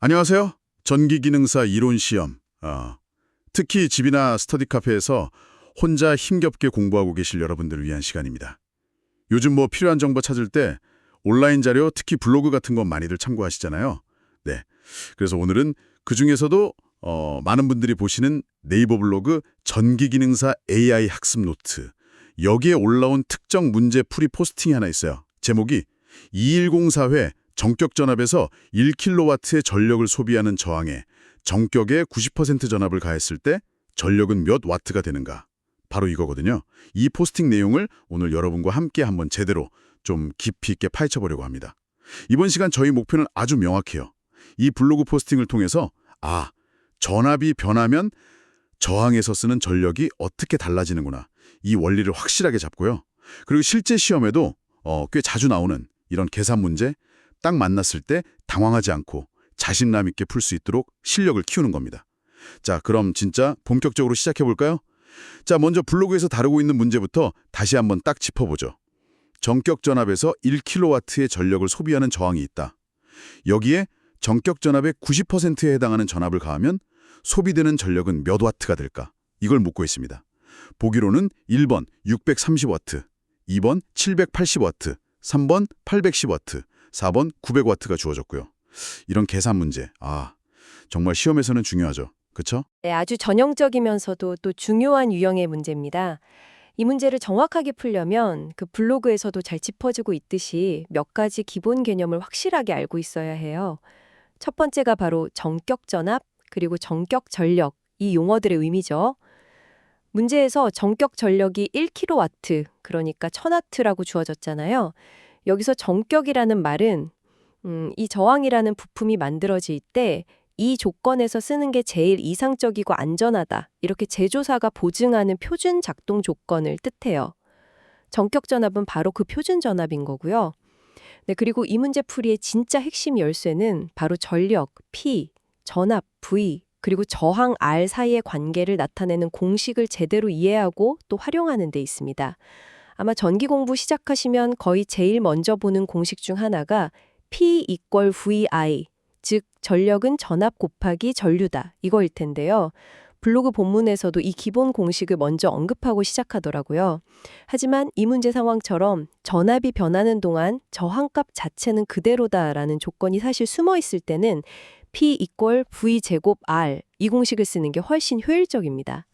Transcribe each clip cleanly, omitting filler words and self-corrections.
안녕하세요. 전기기능사 이론시험. 특히 집이나 스터디 카페에서 혼자 힘겹게 공부하고 계실 여러분들을 위한 시간입니다. 요즘 뭐 필요한 정보 찾을 때 온라인 자료, 특히 블로그 같은 거 많이들 참고하시잖아요. 네. 그래서 오늘은 그중에서도 많은 분들이 보시는 네이버 블로그 전기기능사 AI 학습 노트. 여기에 올라온 특정 문제 풀이 포스팅이 하나 있어요. 제목이 2104회 정격전압에서 1kW의 전력을 소비하는 저항에 정격의 90% 전압을 가했을 때 전력은 몇 와트가 되는가? 바로 이거거든요. 이 포스팅 내용을 오늘 여러분과 함께 한번 제대로 좀 깊이 있게 파헤쳐보려고 합니다. 이번 시간 저희 목표는 아주 명확해요. 이 블로그 포스팅을 통해서 전압이 변하면 저항에서 쓰는 전력이 어떻게 달라지는구나. 이 원리를 확실하게 잡고요. 그리고 실제 시험에도 꽤 자주 나오는 이런 계산 문제 딱 만났을 때 당황하지 않고 자신감 있게 풀 수 있도록 실력을 키우는 겁니다. 자, 그럼 진짜 본격적으로 시작해 볼까요? 자, 먼저 블로그에서 다루고 있는 문제부터 다시 한번 딱 짚어보죠. 정격 전압에서 1kW의 전력을 소비하는 저항이 있다. 여기에 정격 전압의 90%에 해당하는 전압을 가하면 소비되는 전력은 몇 와트가 될까? 이걸 묻고 있습니다. 보기로는 1번 630와트, 2번 780와트, 3번 810와트, 4번 900와트가 주어졌고요. 이런 계산 문제, 정말 시험에서는 중요하죠. 그렇죠? 네, 아주 전형적이면서도 또 중요한 유형의 문제입니다. 이 문제를 정확하게 풀려면 그 블로그에서도 잘 짚어주고 있듯이 몇 가지 기본 개념을 확실하게 알고 있어야 해요. 첫 번째가 바로 정격 전압, 그리고 정격 전력, 이 용어들의 의미죠. 문제에서 정격 전력이 1kW, 그러니까 1000W라고 주어졌잖아요. 여기서 정격이라는 말은 이 저항이라는 부품이 만들어질 때 이 조건에서 쓰는 게 제일 이상적이고 안전하다. 이렇게 제조사가 보증하는 표준 작동 조건을 뜻해요. 정격 전압은 바로 그 표준 전압인 거고요. 네, 그리고 이 문제 풀이의 진짜 핵심 열쇠는 바로 전력, P, 전압, V, 그리고 저항 R 사이의 관계를 나타내는 공식을 제대로 이해하고 또 활용하는 데 있습니다. 아마 전기 공부 시작하시면 거의 제일 먼저 보는 공식 중 하나가 P = VI, 즉 전력은 전압 곱하기 전류다, 이거일 텐데요. 블로그 본문에서도 이 기본 공식을 먼저 언급하고 시작하더라고요. 하지만 이 문제 상황처럼 전압이 변하는 동안 저항값 자체는 그대로다라는 조건이 사실 숨어 있을 때는 P = V 제곱 R, 이 공식을 쓰는 게 훨씬 효율적입니다.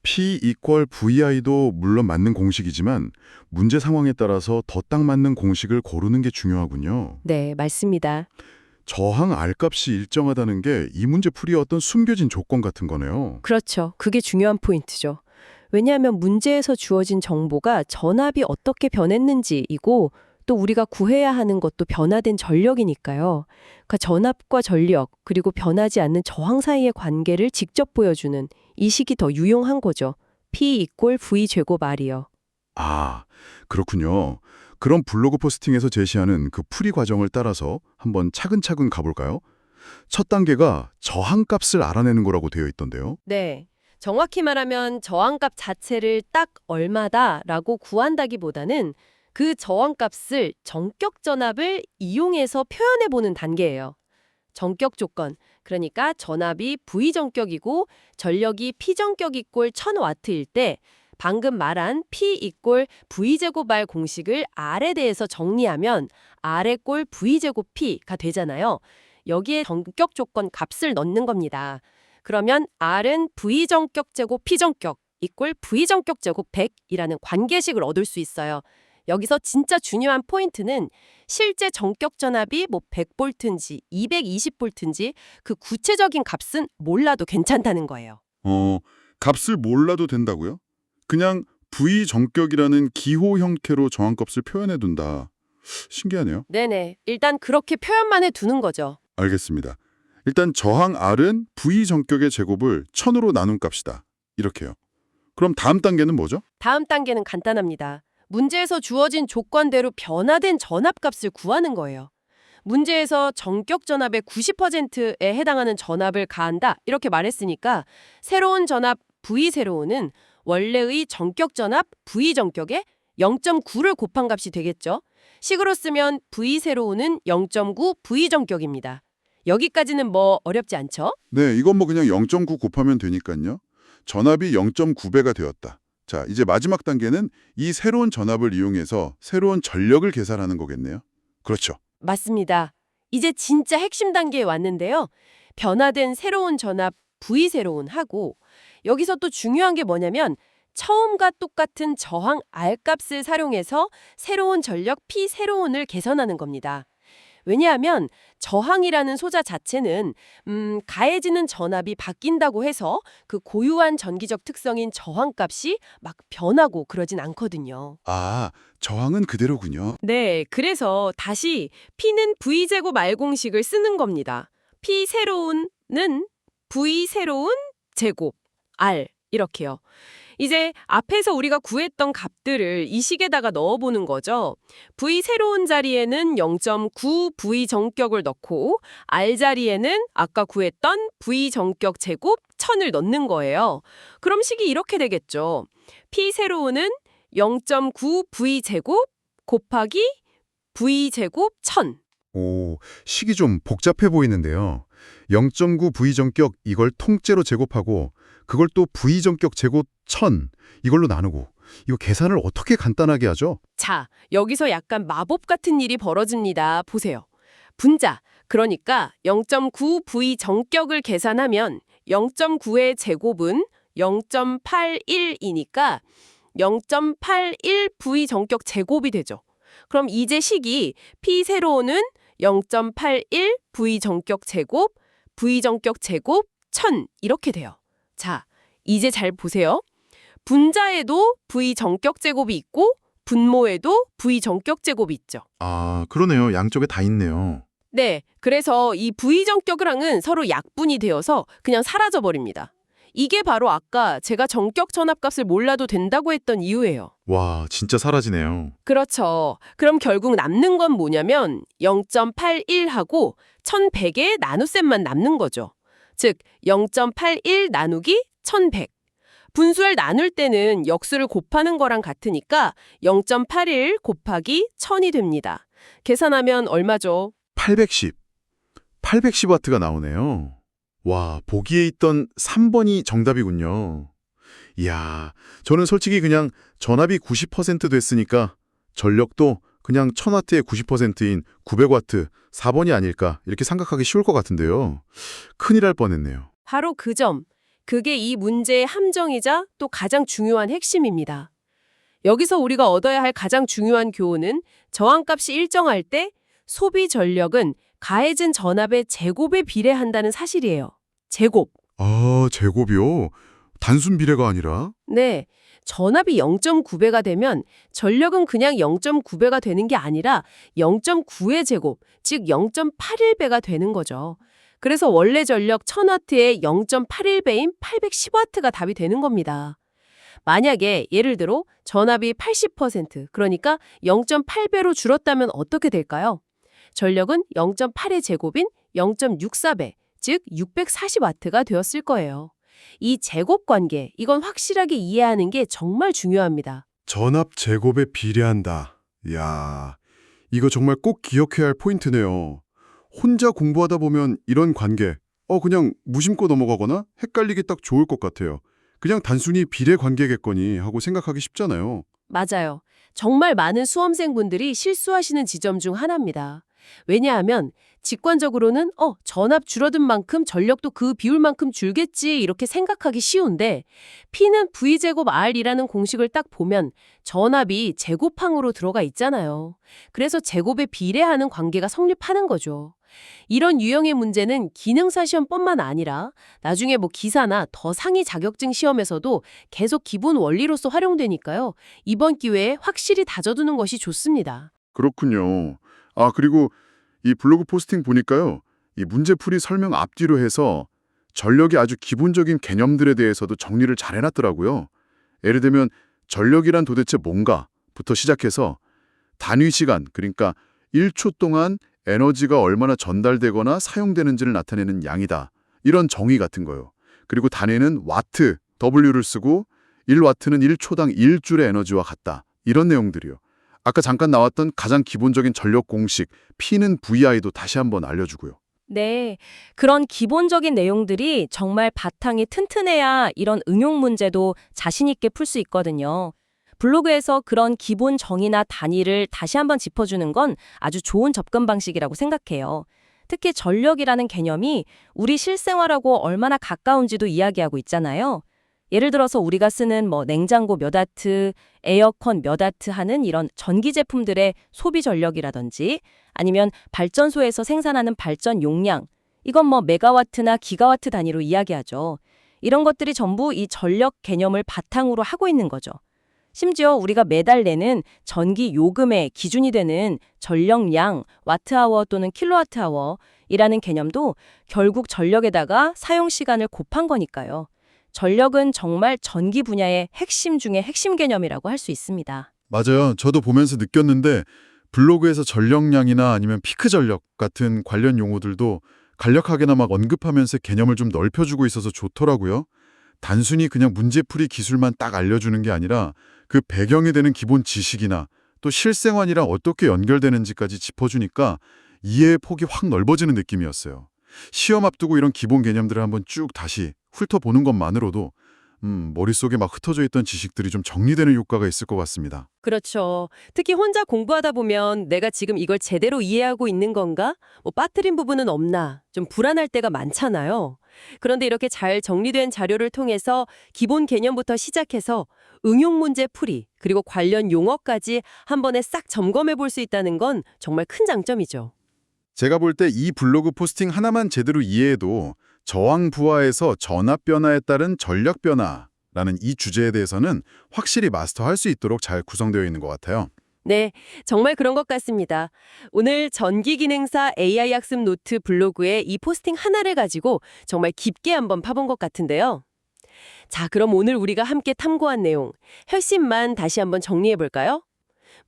P VI도 물론 맞는 공식이지만 문제 상황에 따라서 더 딱 맞는 공식을 고르는 게 중요하군요. 네, 맞습니다. 저항 R값이 일정하다는 게 이 문제 풀이의 어떤 숨겨진 조건 같은 거네요. 그렇죠. 그게 중요한 포인트죠. 왜냐하면 문제에서 주어진 정보가 전압이 어떻게 변했는지이고 또 우리가 구해야 하는 것도 변화된 전력이니까요. 그러니까 전압과 전력 그리고 변하지 않는 저항 사이의 관계를 직접 보여주는 이 식이 더 유용한 거죠. P = V 제곱 R이요. 그렇군요. 그럼 블로그 포스팅에서 제시하는 그 풀이 과정을 따라서 한번 차근차근 가볼까요? 첫 단계가 저항값을 알아내는 거라고 되어 있던데요. 네. 정확히 말하면 저항값 자체를 딱 얼마다라고 구한다기보다는 그 저항값을 정격 전압을 이용해서 표현해 보는 단계예요. 정격 조건, 그러니까 전압이 V정격이고 전력이 P정격 = 1000W일 때 방금 말한 P = V제곱 R 공식을 R에 대해서 정리하면 R의 꼴 V제곱 P가 되잖아요. 여기에 정격 조건 값을 넣는 겁니다. 그러면 R은 V정격 제곱 P정격 = V정격 제곱 100이라는 관계식을 얻을 수 있어요. 여기서 진짜 중요한 포인트는 실제 정격 전압이 100V인지 220V인지 그 구체적인 값은 몰라도 괜찮다는 거예요. 값을 몰라도 된다고요? 그냥 V 정격이라는 기호 형태로 저항값을 표현해둔다. 신기하네요. 네네. 일단 그렇게 표현만 해두는 거죠. 알겠습니다. 일단 저항 R은 V 정격의 제곱을 1000으로 나눈 값이다. 이렇게요. 그럼 다음 단계는 뭐죠? 다음 단계는 간단합니다. 문제에서 주어진 조건대로 변화된 전압값을 구하는 거예요. 문제에서 정격 전압의 90%에 해당하는 전압을 가한다, 이렇게 말했으니까 새로운 전압 V세로는 원래의 정격 전압 V정격에 0.9를 곱한 값이 되겠죠. 식으로 쓰면 V세로는 0.9 V정격입니다. 여기까지는 뭐 어렵지 않죠? 네, 이건 뭐 그냥 0.9 곱하면 되니까요. 전압이 0.9배가 되었다. 자, 이제 마지막 단계는 이 새로운 전압을 이용해서 새로운 전력을 계산하는 거겠네요. 그렇죠. 맞습니다. 이제 진짜 핵심 단계에 왔는데요. 변화된 새로운 전압 V 새로운하고 여기서 또 중요한 게 뭐냐면 처음과 똑같은 저항 R 값을 활용해서 새로운 전력 P 새로운을 개선하는 겁니다. 왜냐하면 저항이라는 소자 자체는 가해지는 전압이 바뀐다고 해서 그 고유한 전기적 특성인 저항값이 막 변하고 그러진 않거든요. 아, 저항은 그대로군요. 네, 그래서 다시 P는 V제곱 R 공식을 쓰는 겁니다. P 새로운은 V 새로운 제곱 R 이렇게요. 이제 앞에서 우리가 구했던 값들을 이 식에다가 넣어보는 거죠. V 새로운 자리에는 0.9 V 정격을 넣고 R 자리에는 아까 구했던 V 정격 제곱 1000을 넣는 거예요. 그럼 식이 이렇게 되겠죠. P 새로운은 0.9 V 제곱 곱하기 V 제곱 1000. 오, 식이 좀 복잡해 보이는데요. 0.9 V정격 이걸 통째로 제곱하고 그걸 또 V정격 제곱 1000 이걸로 나누고 이거 계산을 어떻게 간단하게 하죠? 자, 여기서 약간 마법 같은 일이 벌어집니다. 보세요. 분자, 그러니까 0.9 V 정격을 계산하면 0.9의 제곱은 0.81이니까 0.81 V 정격 제곱이 되죠. 그럼 이제 식이 P 세로는 0.81 V 정격 제곱, V 정격 제곱 1000 이렇게 돼요. 자, 이제 잘 보세요. 분자에도 V 정격 제곱이 있고 분모에도 V 정격 제곱이 있죠. 아, 그러네요. 양쪽에 다 있네요. 네, 그래서 이 V 정격이랑은 서로 약분이 되어서 그냥 사라져버립니다. 이게 바로 아까 제가 정격 전압값을 몰라도 된다고 했던 이유예요. 와, 진짜 사라지네요. 그렇죠. 그럼 결국 남는 건 뭐냐면 0.81하고 1100의 나눗셈만 남는 거죠. 즉 0.81 나누기 1100. 분수를 나눌 때는 역수를 곱하는 거랑 같으니까 0.81 곱하기 1000이 됩니다. 계산하면 얼마죠? 810. 810W가 나오네요. 와, 보기에 있던 3번이 정답이군요. 이야, 저는 솔직히 그냥 전압이 90% 됐으니까 전력도 그냥 1000W의 90%인 900W, 4번이 아닐까 이렇게 생각하기 쉬울 것 같은데요. 큰일 날 뻔했네요. 바로 그 점. 그게 이 문제의 함정이자 또 가장 중요한 핵심입니다. 여기서 우리가 얻어야 할 가장 중요한 교훈은 저항값이 일정할 때 소비 전력은 가해진 전압의 제곱에 비례한다는 사실이에요. 제곱. 아, 제곱이요? 단순 비례가 아니라? 네. 전압이 0.9배가 되면 전력은 그냥 0.9배가 되는 게 아니라 0.9의 제곱, 즉 0.81배가 되는 거죠. 그래서 원래 전력 1000W의 0.81배인 810W가 답이 되는 겁니다. 만약에 예를 들어 전압이 80%, 그러니까 0.8배로 줄었다면 어떻게 될까요? 전력은 0.8의 제곱인 0.64배, 즉 640W가 되었을 거예요. 이 제곱 관계, 이건 확실하게 이해하는 게 정말 중요합니다. 전압 제곱에 비례한다. 이야, 이거 정말 꼭 기억해야 할 포인트네요. 혼자 공부하다 보면 이런 관계, 그냥 무심코 넘어가거나 헷갈리기 딱 좋을 것 같아요. 그냥 단순히 비례 관계겠거니 하고 생각하기 쉽잖아요. 맞아요. 정말 많은 수험생분들이 실수하시는 지점 중 하나입니다. 왜냐하면 직관적으로는 전압 줄어든 만큼 전력도 그 비율만큼 줄겠지 이렇게 생각하기 쉬운데 P는 V제곱 R이라는 공식을 딱 보면 전압이 제곱항으로 들어가 있잖아요. 그래서 제곱에 비례하는 관계가 성립하는 거죠. 이런 유형의 문제는 기능사 시험뿐만 아니라 나중에 기사나 더 상위 자격증 시험에서도 계속 기본 원리로서 활용되니까요. 이번 기회에 확실히 다져두는 것이 좋습니다. 그렇군요. 아, 그리고 이 블로그 포스팅 보니까요. 이 문제풀이 설명 앞뒤로 해서 전력의 아주 기본적인 개념들에 대해서도 정리를 잘 해놨더라고요. 예를 들면 전력이란 도대체 뭔가부터 시작해서 단위 시간, 그러니까 1초 동안 에너지가 얼마나 전달되거나 사용되는지를 나타내는 양이다. 이런 정의 같은 거요. 그리고 단위는 와트, W를 쓰고 1와트는 1초당 1줄의 에너지와 같다. 이런 내용들이요. 아까 잠깐 나왔던 가장 기본적인 전력 공식 P는 VI도 다시 한번 알려주고요. 네, 그런 기본적인 내용들이 정말 바탕이 튼튼해야 이런 응용 문제도 자신 있게 풀 수 있거든요. 블로그에서 그런 기본 정의나 단위를 다시 한번 짚어주는 건 아주 좋은 접근 방식이라고 생각해요. 특히 전력이라는 개념이 우리 실생활하고 얼마나 가까운지도 이야기하고 있잖아요. 예를 들어서 우리가 쓰는 냉장고 몇 와트, 에어컨 몇 와트 하는 이런 전기 제품들의 소비 전력이라든지 아니면 발전소에서 생산하는 발전 용량, 이건 메가와트나 기가와트 단위로 이야기하죠. 이런 것들이 전부 이 전력 개념을 바탕으로 하고 있는 거죠. 심지어 우리가 매달 내는 전기 요금의 기준이 되는 전력량, 와트아워 또는 킬로와트아워이라는 개념도 결국 전력에다가 사용 시간을 곱한 거니까요. 전력은 정말 전기 분야의 핵심 중에 핵심 개념이라고 할 수 있습니다. 맞아요. 저도 보면서 느꼈는데 블로그에서 전력량이나 아니면 피크 전력 같은 관련 용어들도 간략하게나 막 언급하면서 개념을 좀 넓혀주고 있어서 좋더라고요. 단순히 그냥 문제풀이 기술만 딱 알려주는 게 아니라 그 배경이 되는 기본 지식이나 또 실생활이랑 어떻게 연결되는지까지 짚어주니까 이해의 폭이 확 넓어지는 느낌이었어요. 시험 앞두고 이런 기본 개념들을 한번 쭉 다시 훑어보는 것만으로도 머릿속에 막 흩어져 있던 지식들이 좀 정리되는 효과가 있을 것 같습니다. 그렇죠. 특히 혼자 공부하다 보면 내가 지금 이걸 제대로 이해하고 있는 건가? 빠뜨린 부분은 없나? 좀 불안할 때가 많잖아요. 그런데 이렇게 잘 정리된 자료를 통해서 기본 개념부터 시작해서 응용 문제 풀이, 그리고 관련 용어까지 한 번에 싹 점검해 볼 수 있다는 건 정말 큰 장점이죠. 제가 볼 때 이 블로그 포스팅 하나만 제대로 이해해도 저항 부하에서 전압 변화에 따른 전력 변화라는 이 주제에 대해서는 확실히 마스터할 수 있도록 잘 구성되어 있는 것 같아요. 네, 정말 그런 것 같습니다. 오늘 전기기능사 AI 학습 노트 블로그의 이 포스팅 하나를 가지고 정말 깊게 한번 파본 것 같은데요. 자, 그럼 오늘 우리가 함께 탐구한 내용, 핵심만 다시 한번 정리해 볼까요?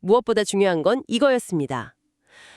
무엇보다 중요한 건 이거였습니다.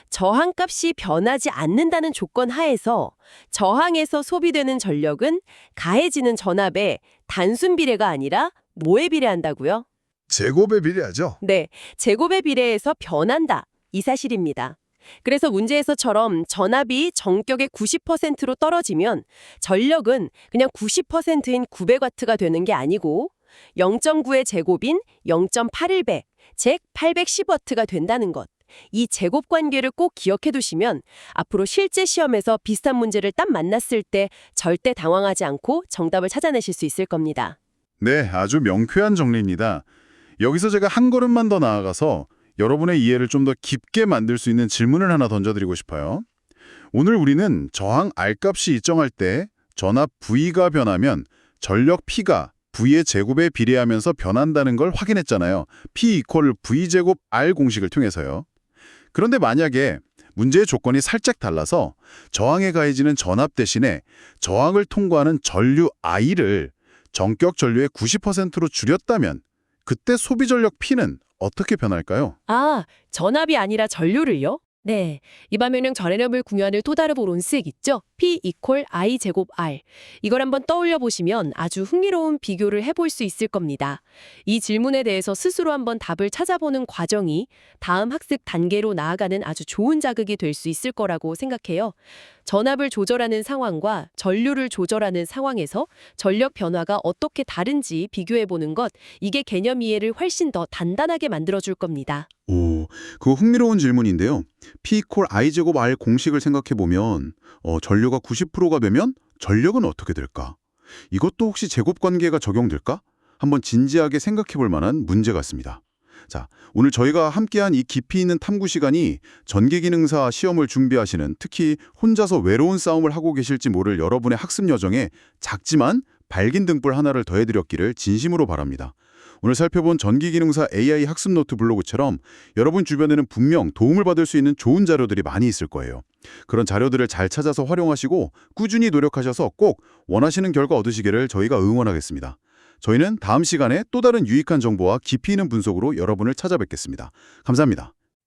저항값이 변하지 않는다는 조건 하에서 저항에서 소비되는 전력은 가해지는 전압의 단순 비례가 아니라 뭐에 비례한다고요? 제곱에 비례하죠. 네, 제곱에 비례해서 변한다. 이 사실입니다. 그래서 문제에서처럼 전압이 정격의 90%로 떨어지면 전력은 그냥 90%인 900W가 되는 게 아니고 0.9의 제곱인 0.81배, 즉 810W가 된다는 것. 이 제곱 관계를 꼭 기억해 두시면 앞으로 실제 시험에서 비슷한 문제를 딱 만났을 때 절대 당황하지 않고 정답을 찾아내실 수 있을 겁니다. 네, 아주 명쾌한 정리입니다. 여기서 제가 한 걸음만 더 나아가서 여러분의 이해를 좀 더 깊게 만들 수 있는 질문을 하나 던져드리고 싶어요. 오늘 우리는 저항 R값이 일정할 때 전압 V가 변하면 전력 P가 V의 제곱에 비례하면서 변한다는 걸 확인했잖아요. P 이퀄 V제곱 R 공식을 통해서요. 그런데 만약에 문제의 조건이 살짝 달라서 저항에 가해지는 전압 대신에 저항을 통과하는 전류 I를 전격 전류의 90%로 줄였다면 그때 소비 전력 P는 어떻게 변할까요? 아, 전압이 아니라 전류를요? 네, 이반면형 전해력을 궁유하는 또 다른 론식 있죠? P 이퀄 I 제곱 R. 이걸 한번 떠올려 보시면 아주 흥미로운 비교를 해볼 수 있을 겁니다. 이 질문에 대해서 스스로 한번 답을 찾아보는 과정이 다음 학습 단계로 나아가는 아주 좋은 자극이 될 수 있을 거라고 생각해요. 전압을 조절하는 상황과 전류를 조절하는 상황에서 전력 변화가 어떻게 다른지 비교해 보는 것, 이게 개념 이해를 훨씬 더 단단하게 만들어줄 겁니다. 오, 그거 흥미로운 질문인데요. P 이퀄 I제곱 R 공식을 생각해보면 전류가 90%가 되면 전력은 어떻게 될까? 이것도 혹시 제곱 관계가 적용될까? 한번 진지하게 생각해볼 만한 문제 같습니다. 자, 오늘 저희가 함께한 이 깊이 있는 탐구 시간이 전기기능사 시험을 준비하시는 특히 혼자서 외로운 싸움을 하고 계실지 모를 여러분의 학습 여정에 작지만 밝은 등불 하나를 더해드렸기를 진심으로 바랍니다. 오늘 살펴본 전기기능사 AI 학습 노트 블로그처럼 여러분 주변에는 분명 도움을 받을 수 있는 좋은 자료들이 많이 있을 거예요. 그런 자료들을 잘 찾아서 활용하시고 꾸준히 노력하셔서 꼭 원하시는 결과 얻으시기를 저희가 응원하겠습니다. 저희는 다음 시간에 또 다른 유익한 정보와 깊이 있는 분석으로 여러분을 찾아뵙겠습니다. 감사합니다.